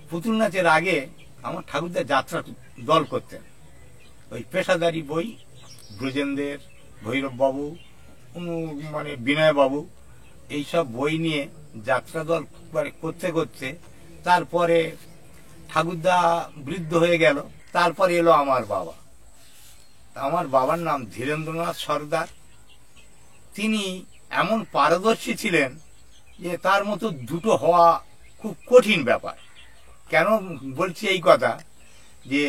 পুতুল নাচের আগে আমার ঠাকুরদা যাত্রা দল করতেন। ওই পেশাদারি বই, ব্রজেন্দ্রের, ভৈরব বাবু, মানে বিনয় বাবু, এইসব বই নিয়ে যাত্রা দল করতে করতে তারপরে ঠাকুরদা বৃদ্ধ হয়ে গেল। তারপরে এলো আমার বাবা। আমার বাবার নাম ধীরেন্দ্রনাথ সর্দার। তিনি এমন পারদর্শী ছিলেন যে তার মতো দুটো হওয়া খুব কঠিন ব্যাপার। কেন বলছি এই কথা, যে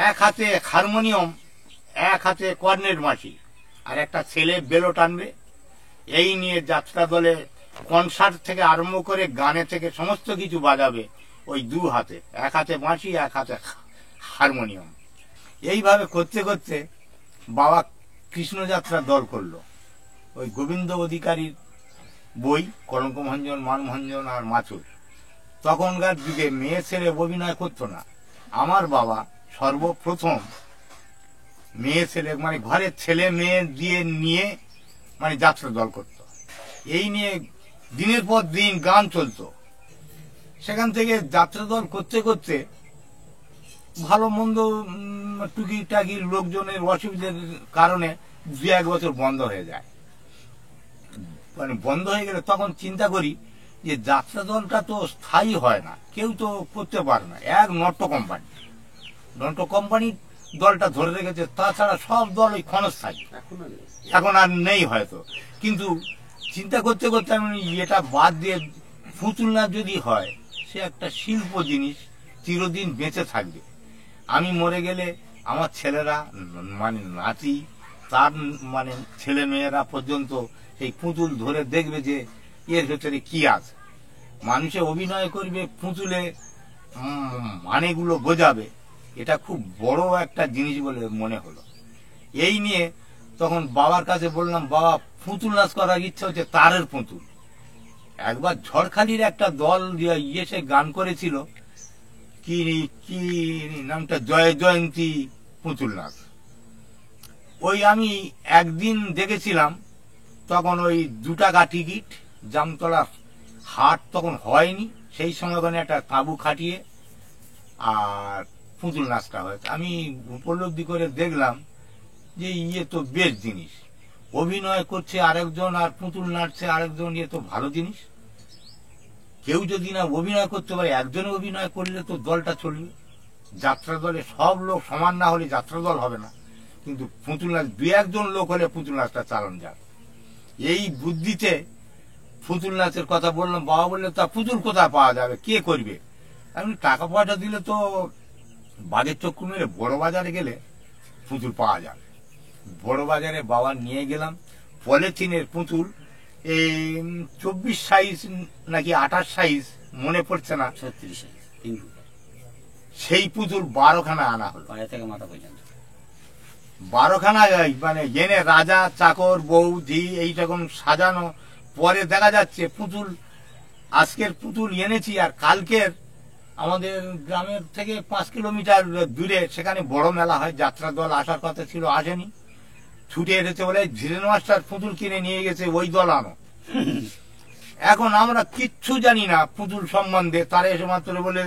এক হাতে হারমোনিয়াম, এক হাতে কর্নেট মাসি, আর একটা ছেলে বেলো টানবে, এই নিয়ে যাত্রা দলে কনসার্ট থেকে আরম্ভ করে গানে থেকে সমস্ত কিছু বাজাবে ওই দু হাতে, এক হাতে বাঁশি, এক হাতে হারমোনিয়াম। এইভাবে করতে করতে বাবা কৃষ্ণযাত্রা দল করলো। ওই গোবিন্দ অধিকারীর বই, কলঙ্কভঞ্জন, মানভঞ্জন আর মাছুর। তখনকার যুগে মেয়ে ছেলে অভিনয় করতো না। আমার বাবা সর্বপ্রথম মেয়ে ছেলে, মানে ঘরের ছেলে মেয়ে দিয়ে নিয়ে মানে যাত্রা দল করত। এই নিয়ে দিনের পর দিন গান চলতো। সেখান থেকে যাত্রা দল করতে করতে ভালো মন্দ টুকিটাকি লোকজনের অসুবিধার কারণে 2-1 বছর বন্ধ হয়ে যায়। মানে বন্ধ হয়ে গেলে তখন চিন্তা করি যে যাত্রা দলটা তো স্থায়ী হয় না, কেউ তো করতে পারে না। এক নট্য কোম্পানি দলটা ধরে রেখেছে, তাছাড়া সব দল ওই ক্ষণস্থায়ী, এখন আর নেই হয়তো। কিন্তু চিন্তা করতে করতে আমি এটা বাদ দিয়ে পুতুল নাচ যদি হয়, সে একটা শিল্প জিনিস, চিরদিন বেঁচে থাকবে। আমি মরে গেলে আমার ছেলেরা, মানে নাতি, তার মানে ছেলে মেয়েরা পর্যন্ত এই পুতুল ধরে দেখবে যে এর ভেতরে কি আছে। মানুষে অভিনয় করবে, পুতুলে মানেগুলো বোঝাবে, এটা খুব বড় একটা জিনিস বলে মনে হলো। এই নিয়ে তখন বাবার কাছে বললাম, বাবা পুতুল নাচ করার ইচ্ছা হচ্ছে, তারের পুতুল। একবার ঝড়খালির একটা দল এসে গান করেছিল, কি কি নামটা, জয় জয়ন্তী পুতুল নাচ। ওই আমি একদিন দেখেছিলাম, তখন ওই 2 টাকা টিকিট, জামতলা হাট তখন হয়নি, সেই সময় ওখানে একটা তাঁবু খাটিয়ে আর পুতুল নাচটা হয়েছে। আমি উপলব্ধি করে দেখলাম যে ইয়ে তো বেশ জিনিস, অভিনয় করছে আরেকজন আর পুতুল নাচছে আরেকজন, ইয়ে তো ভালো জিনিস। কেউ যদি না অভিনয় করতে পারে, একজনে অভিনয় করলে তো দলটা চলবে। যাত্রা দলে সব লোক সমান না হলে যাত্রা দল হবে না, কিন্তু পুতুল নাচ 2-1 জন লোক হলে পুতুল নাচটা চালানো যাবে। এই বুদ্ধিতে পুতুল নাচের কথা বললাম। বাবা বললে, তা পুতুল কোথায় পাওয়া যাবে, কে করবে? আমি টাকা পয়সা দিলে তো বাঘের চক্ষু মেরে বড় বাজারে গেলে পুতুল পাওয়া যাবে। বড় বাজারে বাবা নিয়ে গেলাম, পলিথিনের পুতুল, এই 24 সাইজ নাকি 28 সাইজ মনে পড়ছে না, 36 সাইজ, সেই পুতুল 12খানা আনা হলো, পায়ে থেকে মাথা পর্যন্ত 12খানা। মানে এনে রাজা, চাকর, বৌদি এইরকম সাজানো। পরে দেখা যাচ্ছে পুতুল, আজকের পুতুল এনেছি আর কালকের আমাদের গ্রামের থেকে 5 কিলোমিটার দূরে সেখানে বড় মেলা হয়, যাত্রা দল আসার কথা ছিল, আসেনি, ছুটে এসেছে বলে ধীরেন মাস্টার পুতুল কিনে নিয়ে গেছে, ওই দল আনো। এখন আমরা কিচ্ছু জানি না পুতুল সম্বন্ধে, তারা এসে মাত্র বলে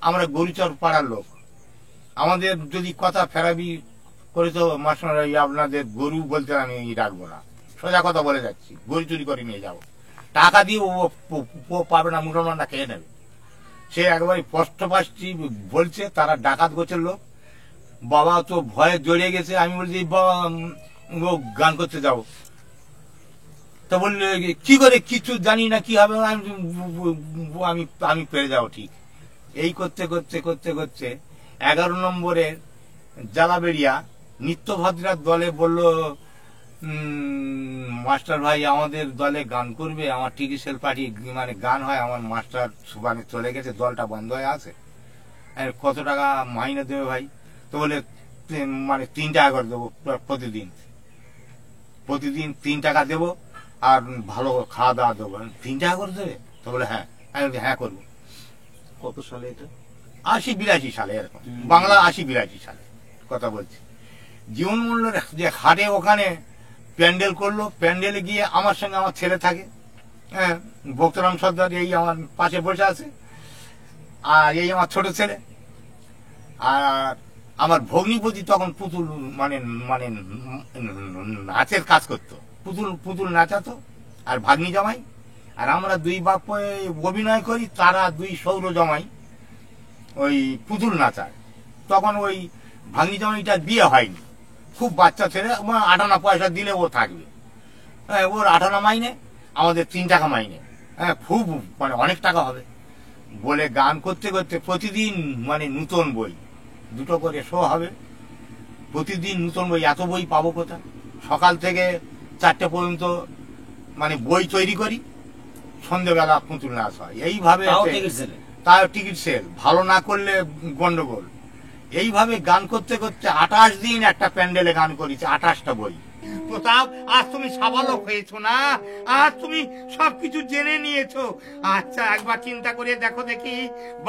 আমরা গরুচর পাড়ার লোক, আমাদের যদি কথা ফেরাবি করে তো মাস্টার আপনাদের গরু বলতে আমি রাখবো না, সোজা কথা বলে যাচ্ছি, গরু চুরি করে নিয়ে যাবো, টাকা দিয়ে ও পাবে না, মুসলমানরা খেয়ে নেবে। সে একবারে স্পষ্ট পাচ্ছি বলছে, তারা ডাকাত গোছের লোক। বাবা তো ভয়ে জড়িয়ে গেছে। আমি বলছি, বাবা ও গান করতে যাবো। তো বললে, কি করে, কিছু জানি না, কি হবে, আমি পেরে যাবো ঠিক। এই করতে করতে করতে করতে 11 নম্বরের জালাবেড়িয়া নিত্যভদ্রার দলে বলল, মাস্টার ভাই আমাদের দলে গান করবে, আমার টিকিসেল পার্টি মানে গান হয়, আমার মাস্টার সুবানে চলে গেছে, দলটা বন্ধ হয়ে আছে, কত টাকা মাইনে দেবে ভাই? তো বলে, মানে 3 টাকা করে দেবো প্রতিদিন 3 টাকা দেবো, আর ভালো খাওয়া দাওয়া দেবো। 3 টাকা করে দেবে? তো বলে হ্যাঁ। আমি বলি হ্যাঁ করবো। কত সালে এটা? 80-82 সালে, এরকম বাংলা 80-82 সালে কথা বলছি। জীবন মূল্যের যে হাটে ওখানে প্যান্ডেল করলো, প্যান্ডেলে গিয়ে আমার সঙ্গে আমার ছেলে থাকে, হ্যাঁ, ভক্তরাম সর্দার, এই আমার পাশে বসে আছে। আর এই আমার ছোট ছেলে। আর আমার ভগ্নিপতি তখন পুতুল মানে মানে নাচের কাজ করতো, পুতুল পুতুল নাচাতো, আর ভাগ্নি জামাই। আর আমরা দুই বাপ অভিনয় করি, তারা দুই সৌর জামাই ওই পুতুল নাচায়। তখন ওই ভাগ্নি জামাইটার বিয়ে হয়নি, খুব বাচ্চা ছেলে, 8 আনা পয়সা দিলে ও থাকবে। হ্যাঁ, ওর 8 আনা মাইনে, আমাদের 3 টাকা মাইনে। হ্যাঁ, খুব মানে অনেক টাকা হবে বলে গান করতে করতে প্রতিদিন মানে নূতন বই, 2টো করে শো হবে, প্রতিদিন নূতন বই। এত বই পাবো কোথায়? সকাল থেকে 4টে পর্যন্ত মানে বই তৈরি করি, সন্ধ্যেবেলা পুতুল নাচ হয়। এইভাবে তাও টিকিট সেল, ভালো না করলে গন্ডগোল। এইভাবে গান করতে করতে 28 দিন একটা প্যান্ডেলে গান করেছি, 28টা বই। প্রতাপ, আজ তুমি সাবালক হয়েছো না, আজ তুমি সবকিছু জেনে নিয়েছো। আচ্ছা, একবার চিন্তা করে দেখো দেখি,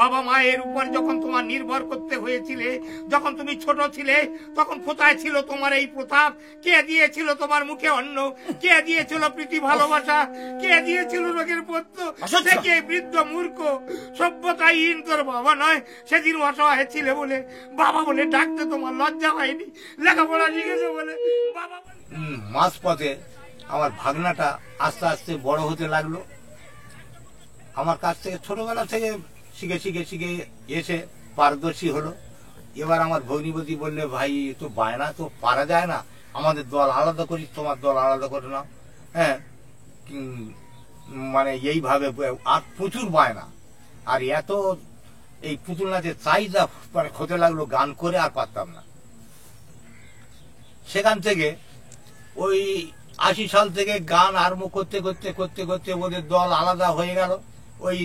বাবা মায়ের উপর যখন তোমার নির্ভর করতে হয়েছিলে, যখন তুমি ছোট ছিলে, তখন কোথায় ছিল তোমার এই প্রতাপ? কে দিয়েছিল তোমার মুখে অন্ন? কে দিয়েছিল প্রীতি ভালোবাসা? কে দিয়েছিল রোগের পথ্য? থেকে বৃদ্ধ মূর্খ সভ্যতাহীন তোর বাবা নয়, সেদিন অসহায় ছিলে বলে বাবা বলে ডাকতে তোমার লজ্জা হয়নি? লেখাপড়া শিখেছে বলে বাবা। মাঝ পথে আমার ভাগনাটা আস্তে আস্তে বড় হতে লাগলো, আমার কাছ থেকে ছোটবেলা থেকে শিখে শিখে শিখে এসে পারদর্শী হলো। এবার আমার ভগ্নিপতি বললে, ভাই তো বায়না তো পারা যায় না, আমাদের দল আলাদা করি, তোমার দল আলাদা করে নাও। হ্যাঁ, মানে এইভাবে আর প্রচুর বায়না। আর এত এই পুতুল নাচের চাহিদা মানে হতে লাগলো, গান করে আর পারতাম না। সেখান থেকে ওই 80 সাল থেকে গান আরম্ভ করতে করতে করতে করতে ওদের দল আলাদা হয়ে গেল। ওই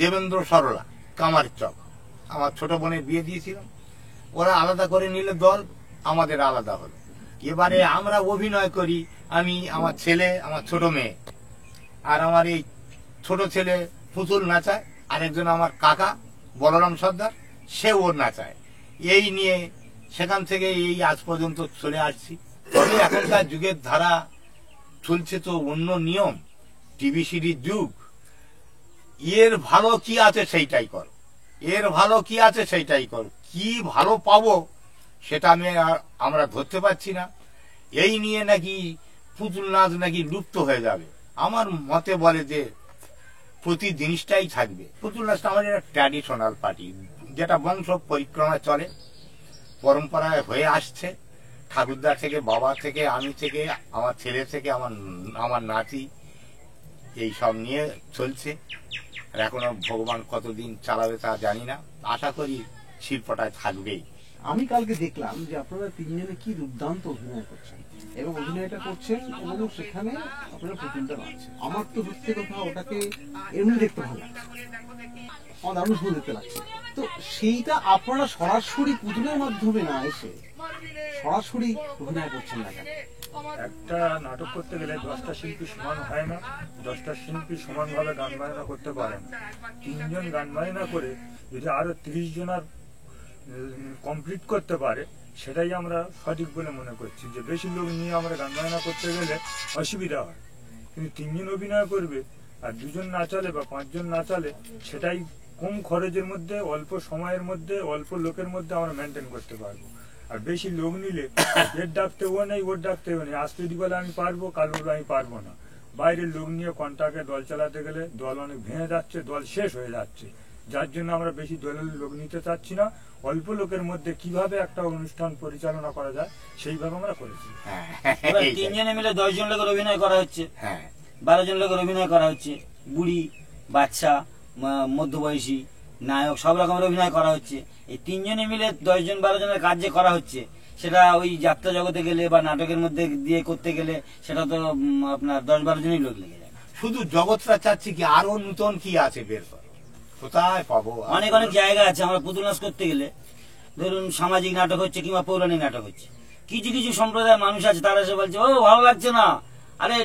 দেবেন্দ্র সরলা, কামার চক, আমার ছোট বোনের বিয়ে দিয়েছিলাম, ওরা আলাদা করে নিলে দল, আমাদের আলাদা হলো। এবারে আমরা অভিনয় করি, আমি, আমার ছেলে, আমার ছোট মেয়ে। আর আমার এই ছোট ছেলে পুতুল নাচায়, আরেকজন আমার কাকা বলরাম সর্দার, সে ওর নাচায়। এই নিয়ে সেখান থেকে এই আজ পর্যন্ত চলে আসছি। তবে এখনকার যুগের ধারা চলছে তো অন্য নিয়ম, টিভি সিরিজ যুগ। এর ভালো কি আছে সেইটাই কর, এর ভালো কি আছে সেইটাই কর, কি ভালো পাবো সেটা আমরা ধরতে পারছি না। এই নিয়ে নাকি পুতুল নাচ নাকি লুপ্ত হয়ে যাবে। আমার মতে বলে যে প্রতি জিনিসটাই থাকবে। পুতুল নাচটা আমাদের একটা ট্র্যাডিশনাল পার্টি, যেটা বংশ পরিক্রমায় চলে, পরম্পরায় হয়ে আসছে। ঠাকুরদা থেকে, বাবা থেকে, আমি থেকে, আমার ছেলে থেকে, আমার নাতি, এই সব নিয়ে চলছে। আর এখনো ভগবান কতদিন চালাবে তা জানি না, আশা করি শিল্পটায় থাকবেই। আমি কালকে দেখলাম যে আপনারা 3 জনে কি দুর্দান্ত অভিনয় করছেন, এবং অভিনয়টা করছেন এবং সেখানে আপনারা পুতুলটা নাচছেন। আমার তো সত্যি কথা ওটাকে এমনি দেখতে ভালো লাগছে, আমার দারুণ সুন্দর দেখতে লাগছে। তো সেইটা আপনারা সরাসরি পুতুলের মাধ্যমে না এসে সরাসরি অভিনয় করছেন না কেন? একটা নাটক করতে গেলে 10টা শিল্পী সমান হয় না, 10টা শিল্পী সমানভাবে গান বাজনা করতে পারে না। 3 জন গান বাজনা করে যদি আরো 30 জনার কমপ্লিট করতে পারে, সেটাই আমরা সঠিক বলে মনে করছি। যে বেশি লোক নিয়ে আমরা গান বাজনা করতে গেলে অসুবিধা হয়, কিন্তু 3 জন অভিনয় করবে আর 2 জন নাচালে বা 5 জন নাচালে, সেটাই কম খরচের মধ্যে, অল্প সময়ের মধ্যে, অল্প লোকের মধ্যে আমরা মেনটেন করতে পারবো। আর বেশি লোক নিলে এর ডাকতে ও নেই, ওর ডাকতে ও নেই, আজ যদি বলে আমি পারবো, কাল বলবো আমি পারবো না। বাইরের লোক নিয়ে কন্ট্রাক্টে দল চালাতে গেলে দল অনেক ভেঙে যাচ্ছে, দল শেষ হয়ে যাচ্ছে। যার জন্য আমরা বেশি দলের লোক নিতে চাচ্ছি না, অল্প লোকের মধ্যে কিভাবে একটা অনুষ্ঠান পরিচালনা করা যায় সেইভাবে আমরা করেছি। 3 জনে মিলে 10 জন লোকের অভিনয় করা হচ্ছে, 12 জন লোকের অভিনয় করা হচ্ছে, বুড়ি, বাচ্চা, মধ্যবয়সী, নায়ক, সব রকমের অভিনয় করা হচ্ছে। এই 3 জনে মিলে 10 জন 12 জনের কাজ যে করা হচ্ছে, সেটা ওই যাত্রা জগতে গেলে বা নাটকের মধ্যে দিয়ে করতে গেলে সেটা তো আপনার 10-12 জনই লোক লেগে যায়। শুধু জগৎটা চাচ্ছি কি আরো নূতন কি আছে বের করো, কোথায় পাবো? অনেক অনেক জায়গা আছে। আমরা পুতুল নাচ করতে গেলে ধরুন সামাজিক নাটক হচ্ছে কিংবা পৌরাণিক নাটক হচ্ছে, কিছু কিছু সম্প্রদায়ের মানুষ আছে, তারা এসে বলছে ও ভালো লাগছে না, আরে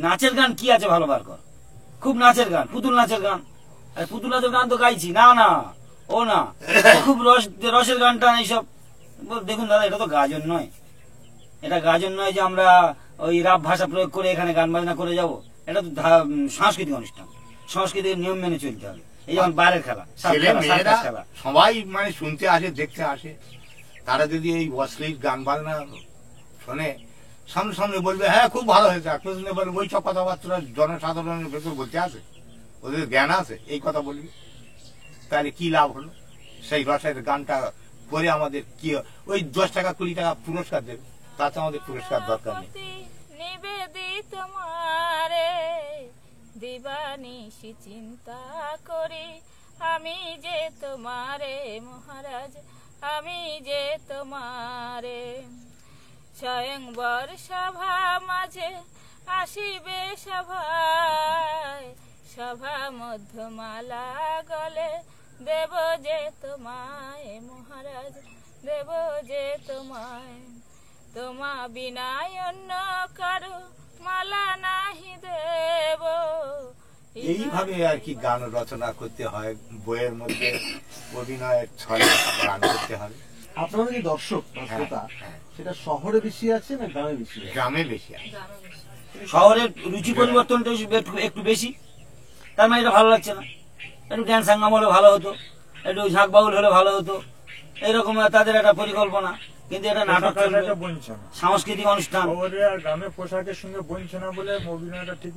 নাচের গান কি আছে ভালো বার কর, খুব নাচের গান, পুতুল নাচের গান। আরে পুতুল নাচের গান তো গাইছি, না না ও না, খুব রসের গানটা এইসব। দেখুন দাদা, এটা তো গাজন নয়, এটা গাজন নয় যে আমরা ওই রাব ভাষা প্রয়োগ করে এখানে গান বাজনা করে যাব। এটা তো সাংস্কৃতিক অনুষ্ঠান, সংস্কৃতির নিয়ম মেনে চলতে হবে। এই যেমন বারের খেলা, সাপ ছেলে খেলা, মেয়েরা সার্কাস খেলা। সবাই মানে শুনতে আসে, দেখতে আসে। তারা যদি এই অশ্লীল গান বাজনা শোনে, সামনে সামনে বলবে হ্যাঁ খুব ভালো হয়েছে, আর পেছনে বলবে ওই সব কথাবার্তা জনসাধারণের ভেতর বলতে আছে, ওদের জ্ঞান আছে, এই কথা বলবি, তাহলে কি লাভ হলো? সেই রসের গানটা করে আমাদের কি, ওই 10 টাকা 20 টাকা পুরস্কার দেবে, তাতে আমাদের পুরস্কার দরকার নেই। নিবেদিত মারে দিবানিশি চিন্তা করি, আমি যে তোমারে মহারাজ, আমি যে তোমারে। স্বয়ংবর সভা মাঝে আসিবে সভায়, সভা মধ্যমালা গলে দেব যে তোমায় মহারাজ, দেব যে তোমায়। তোমা বিনায় অন্য কারো মালা নাহি দেব। এইভাবে আর কি গান রচনা করতে হয়, বইয়ের মধ্যে অভিনয়ের ছলে গান করতে হবে। আপনাদের যে দর্শক বা শ্রোতা, হ্যাঁ। সেটা শহরে বেশি আছে না গ্রামে বেশি আছে? গ্রামে বেশি আছে। শহরের রুচি পরিবর্তনটা একটু বেশি, তার মানে এটা ভালো লাগছে না, একটু ড্যান্স হাঙ্গাম হলে ভালো হতো, একটু ঝাঁক বাউল হলে ভালো হতো, এইরকম তাদের একটা পরিকল্পনা। কিন্তু এটা নাটক চলবে, পোশাকটা বনছে না। সাংস্কৃতিক অনুষ্ঠান। শহরে আর গ্রামে পোশাকের সঙ্গে বনছে না বলে অভিনয়টা ঠিক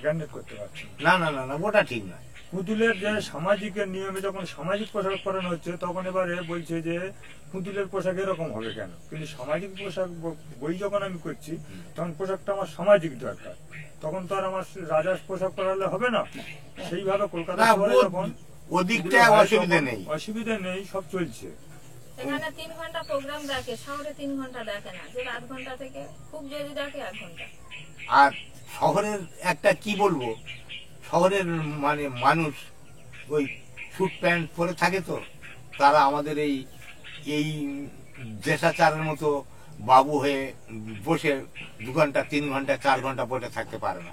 গ্যান্ডেট করতে পারছে না। না না না না, ওটা ঠিক নয়। পুতুলের যে সামাজিকের নিয়মে যখন সামাজিক পোশাক পরানো হচ্ছে, তখন এবারে বলছে যে পুতুলের পোশাক এরকম হবে কেন? কিন্তু সামাজিক পোশাক বই যখন আমি করছি, তখন পোশাকটা আমার সামাজিক দরকার, তখন তো আর আমার রাজার পোশাক পরালে হবে না। সেইভাবে কলকাতা না, শহরে যখন ওদিকটা অসুবিধা নেই, অসুবিধা নেই, সব চলছে। এখানে 3 ঘন্টা প্রোগ্রাম দেখে, শহরে 3 ঘন্টা দেখে না, যে 8 ঘন্টা থেকে খুব যদি দেখে 8 ঘন্টা। আর শহরের একটা কি বলবো, শহরের মানে মানুষ ওই স্যুট প্যান্ট পরে থাকে, তো তারা আমাদের এই এই দেশাচারের মতো বাবু হয়ে বসে 2 ঘন্টা 3 ঘন্টা 4 ঘন্টা বসে থাকতে পারে না।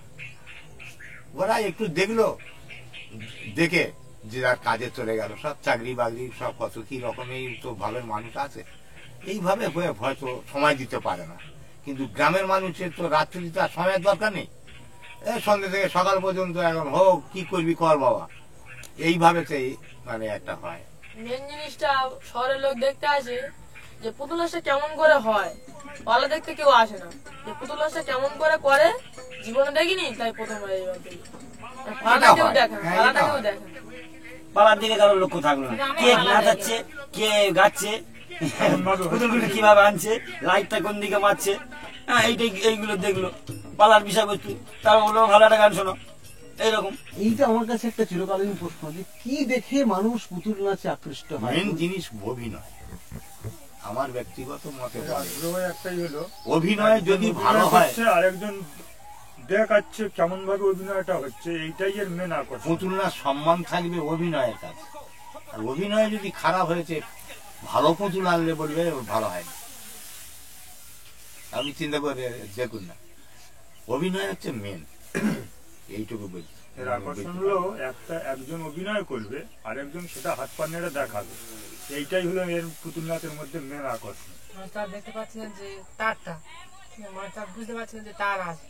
ওরা একটু দেখলো, দেখে যে যার কাজে চলে গেল, সব চাকরি বাকরি সব কত কি রকমের তো ভালো মানুষ আছে, এইভাবে হয়ে হয়তো সময় দিতে পারে না। কিন্তু গ্রামের মানুষের তো রাত্রি তো আর সময়ের দরকার নেই, সন্ধ্যে থেকে সকাল পর্যন্ত এখন হোক কি করবি কর বাবা, এইভাবে সেই মানে একটা হয়। মেন জিনিসটা শহরের লোক দেখতে আসে যে পুতুল নাচটা কেমন করে হয়, পালা দেখতে কেউ আসে না। যে পুতুল নাচটা কেমন করে করে জীবনে দেখিনি, তাই প্রথমবার এইবার দেখি। পালাটা কেউ দেখে না, পালাটা কেউ দেখে না। পালার দিকে কারোর লক্ষ্য থাকলো না, কে নাচাচ্ছে, কে গাচ্ছে, পুতুলগুলো কিভাবে আনছে, লাইটটা কোন দিকে মারছে, হ্যাঁ এইগুলো দেখলো পালার বিষয়বস্তু। তারা বললো ভালো একটা গান শোনো, এইরকম। এইটা আমার কাছে একটা চিরকালীন প্রশ্ন, যে কি দেখে মানুষ পুতুল নাচে আকৃষ্ট হয়? মেন জিনিস অভিনয়, আমার ব্যক্তিগত মতে বলে, আগ্রহ একটাই হলো, অভিনয় যদি ভালো হয়, আরেকজন দেখাচ্ছে কেমন ভাবে অভিনয়টা হচ্ছে, এইটাই এর মেন আকর্ষণ। পুতুল নাচ সম্মান থাকবে অভিনয়ের কাছে। আর অভিনয় যদি খারাপ হয়েছে, ভালো পুতুল আনলে বলবে ভালো হয়নি। আপনি চিন্তা করে দেখুন না, অভিনয় হচ্ছে মেন, এইটুকু বলছি। এর আকর্ষণ হলো একজন অভিনয় করবে, আর একজন সেটা হাত পা নেড়ে দেখাবে, এইটাই হলো এর পুতুল নাচের মধ্যে মেন আকর্ষণ। তার দেখতে পাচ্ছিলেন যে তারটা, মানে তার বুঝতে পারছিলেন যে তার আছে,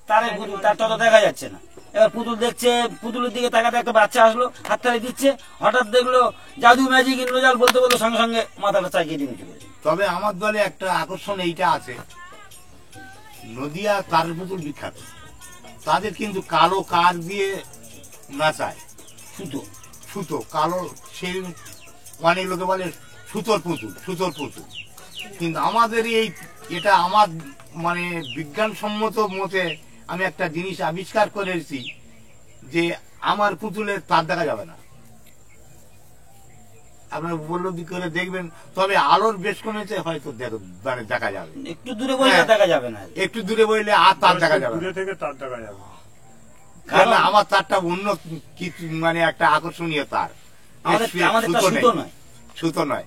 তার পুতুল, তার তত দেখা যাচ্ছে না। এবার পুতুল দেখছে, পুতুলের দিকে তাকাতে একটা বাচ্চা আসলো, হাততালি দিচ্ছে, হঠাৎ দেখলো জাদু ম্যাজিক ইন্দ্রজাল বলতে বলতে সঙ্গে সঙ্গে মাথাটা চাইকে দিয়ে নিচে গেছে। তবে আমার দলে একটা আকর্ষণ এইটা আছে, নদিয়া তার পুতুল বিখ্যাত, তাদের কিন্তু কালো কার দিয়ে নাচায়, সুতো সুতো কালো, সেই অনেক লোকে বলে সুতোর পুতুল, সুতোর পুতুল। কিন্তু আমাদের এই এটা আমার মানে বিজ্ঞানসম্মত মতে আমি একটা জিনিস আবিষ্কার করেছি, যে আমার পুতুলের তার দেখা যাবে না। আপনার উপলব্ধি করে দেখবেন, তবে আলোর বেশ কমেছে হয়তো মানে দেখা যাবে, একটু দূরে বইলে দেখা যাবে না, একটু দূরে বইলে আর তার দেখা যাবে দূরে না। থেকে তার দেখা যাবে। কারণ আমার তারটা অন্য কিছু মানে একটা আকর্ষণীয় তার, আমাদেরটা সুতো নয়, সুতো নয়,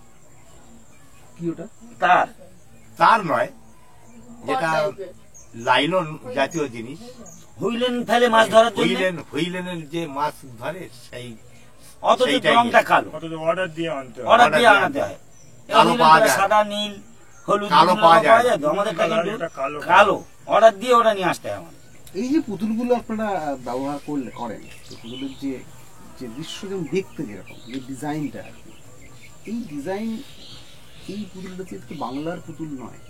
কি ওটা? তার তার নয়, যেটা লাইলন জাতীয় জিনিস, হুইলেন ফেলে মাছ ধরার জন্য, হুইলেনের যে মাছ ধরে সেই, অথচ সেইটাই রংটা কালো, অথচ অর্ডার দিয়ে আনতে হয়। অর্ডার দিয়ে আনাতে হয়। কালো পাওয়া যায়, সাদা, নীল, হলুদ কালো বিভিন্ন পাওয়া রকম যায়। যায় তো, আমাদেরটা কিন্তু এটা কালো। কালো, অর্ডার দিয়ে ওটা নিয়ে আসতে হয় আমাদের। এই যে পুতুলগুলো আপনারা ব্যবহার করেন, পুতুলের যে যে দৃশ্য যেমন দেখতে যেরকম, যে ডিজাইনটা আর কি, এই ডিজাইন, এই পুতুলটা তো বাংলার পুতুল নয়,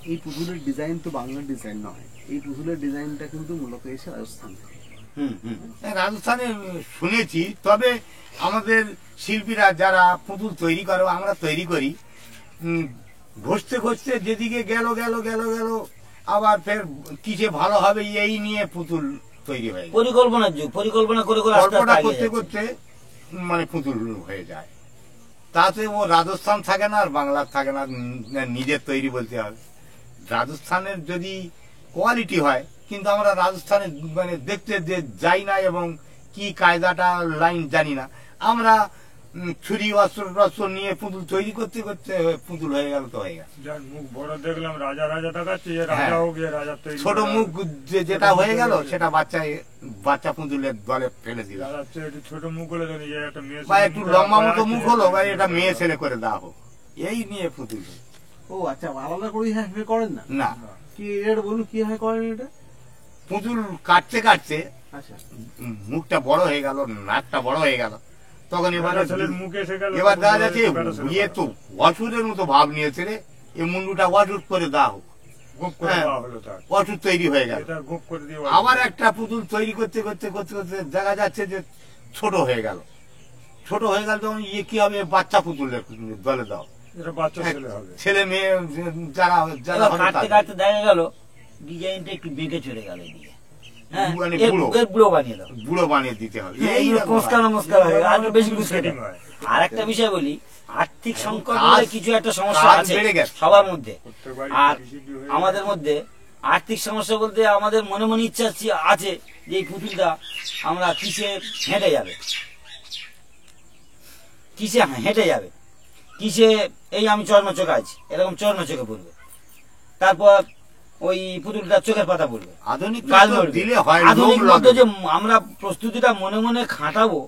এই পুতুলের ডিজাইন তো বাংলার ডিজাইন নয়, এই পুতুলের ডিজাইনটা কিন্তু মূলত এসে রাজস্থান থেকে। রাজস্থানে শুনেছি, তবে আমাদের শিল্পীরা যারা পুতুল তৈরি করে, আমরা তৈরি করি, ঘষতে ঘষতে যেদিকে গেল গেল গেল গেল, আবার ফের কিসে ভালো হবে এই নিয়ে পুতুল তৈরি হয়ে যায়। পরিকল্পনার যুগ, পরিকল্পনা করে করে আস্তে আস্তে কল্পনা এগিয়ে করতে যাচ্ছে। করতে মানে পুতুল হয়ে যায়। তাতে ও রাজস্থান থাকে না আর বাংলার থাকে না, নিজের তৈরি বলতে হবে। রাজস্থানের যদি কোয়ালিটি হয়, কিন্তু আমরা রাজস্থানে মানে দেখতে যাই না এবং কি কায়দাটা লাইন জানি না, আমরা ছুরি অস্ত্র টস্ত্র নিয়ে পুতুল তৈরি করতে করতে পুতুল হয়ে গেল তো হয়ে গেল। যার মুখ বড় দেখলাম রাজা রাজা দেখাচ্ছে, যে রাজা হোক, যে রাজা তৈরি ছোট মুখ যেটা হয়ে গেল সেটা বাচ্চা পুতুলের দলে ফেলে দিল, ছোট মুখ হলে তো নিজে একটা মেয়ে বা একটু লম্বা মতো মুখ হলো, বা এটা মেয়ে ছেলে করে দেওয়া হোক, এই নিয়ে পুতুল। ও আচ্ছা, আলাদা করে হ্যাঁ করেন না? না, কি এটা বলুন, কি হয় করেন এটা? পুতুল কাটতে কাটতে আচ্ছা, মুখটা বড় হয়ে গেল, নাকটা বড় হয়ে গেল, তখন ছেলের মুখ এসে গেল, এবার দেখা যাচ্ছে ইয়ে তো অসুরের মতো ভাব নিয়েছে রে, এই মুন্ডুটা অসুর করে দেওয়া হোক, গুপ করে দেওয়া হলো তার, অসুর তৈরি হয়ে গেল। এটা গুপ করে দিয়ে আবার একটা পুতুল তৈরি করতে করতে করতে করতে দেখা যাচ্ছে যে ছোট হয়ে গেল, ছোট হয়ে গেল, তখন ইয়ে কি হবে, বাচ্চা পুতুলের দলে দাও, এটা বাচ্চা ছেলে হবে, ছেলে মেয়ে যারা যারা এবার হবে কাটতে তাদের। কাটতে দেখা গেল ডিজাইনটা একটু বেঁকে চলে গেল এদিকে, হ্যাঁ, মানে এর বুড়ো। এর বুড়ো বানিয়ে দাও, বুড়ো বানিয়ে দিতে হবে, এই এইরকম কোস্কা হয়। নমস্কার হয়ে গেল, আর একটু বেশি বুঝতে সেটিং হয়। আর একটা বিষয় বলি, আর্থিক সংকট কাজ- বলে কিছু একটা সমস্যা কাজ আছে বেড়ে গেছে। সবার মধ্যে। প্রত্যেক বাড়ি আর কৃষিজীবী হয়ে আমাদের মধ্যে আর্থিক সমস্যা বলতে আমাদের মনে মনে ইচ্ছা আছে যে এই পুতুলটা আমরা কিসে হেঁটে যাবে, কিসে হেঁটে যাবে, কিসে এই আমি চর্মা চোখে আছি, এরকম চর্মা চোখে পড়বে, তারপর ওই পুতুলটা চোখের পাতা পড়বে, আধুনিক গাল তো নড়বে। দিলে হয়, আধুনিক লোক মধ্যে লাগে। যে আমরা প্রস্তুতিটা মনে মনে খাটাবো,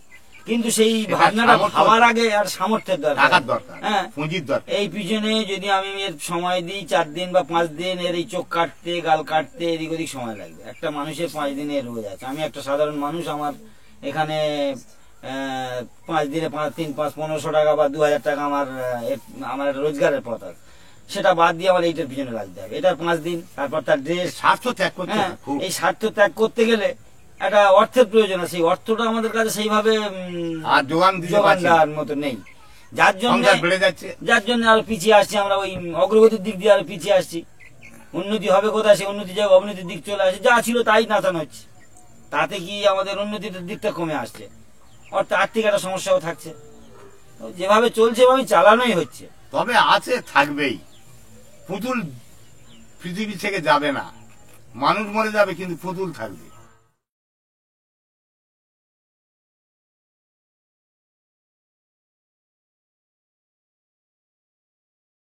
কিন্তু সেই সেটা ভাবনাটা সামর্থ্য- ভাবার আগে আর সামর্থ্যের দরকার, টাকার দরকার, হ্যাঁ, পুঁজির দরকার। এই পিছনে যদি আমি এর সময় দিই 4 দিন বা 5 দিন, এর এই চোখ কাটতে গাল কাটতে এদিক ওদিক সময় লাগবে। একটা মানুষের 5 দিনে রোজ আছে, আমি একটা সাধারণ মানুষ, আমার এখানে 5 দিনে 1500 টাকা বা 2000 টাকা আমার রোজগারের পথ আছে, সেটা বাদ দিয়ে আমার এইটার পিছনে লাগতে হবে। এটার 5 দিন, তারপর তার ড্রেস, স্বার্থ ত্যাগ করতে হ্যাঁ, হবে খুব। এই স্বার্থ ত্যাগ করতে গেলে একটা অর্থের প্রয়োজন আছে, সেই অর্থটা আমাদের কাছে সেইভাবে আর যোগান দিতে যোগান পারছি না। দেওয়ার মতো নেই, যার জন্য সংসার বেড়ে যাচ্ছে। আরো পিছিয়ে আসছি আমরা, ওই অগ্রগতির দিক দিয়ে আরো পিছিয়ে আসছি। উন্নতি হবে কোথায়, সেই উন্নতি জায়গায় অবনতির দিক চলে আসে, যা ছিল তাই নাচানো হচ্ছে, তাতে কি আমাদের উন্নতির দিকটা কমে আসছে, অর্থাৎ আর্থিক একটা সমস্যাও থাকছে। তো যেভাবে চলছে এভাবে চালানোই হচ্ছে। তবে আছে, থাকবেই। পুতুল পৃথিবী থেকে যাবে না, মানুষ মরে যাবে কিন্তু পুতুল থাকবে।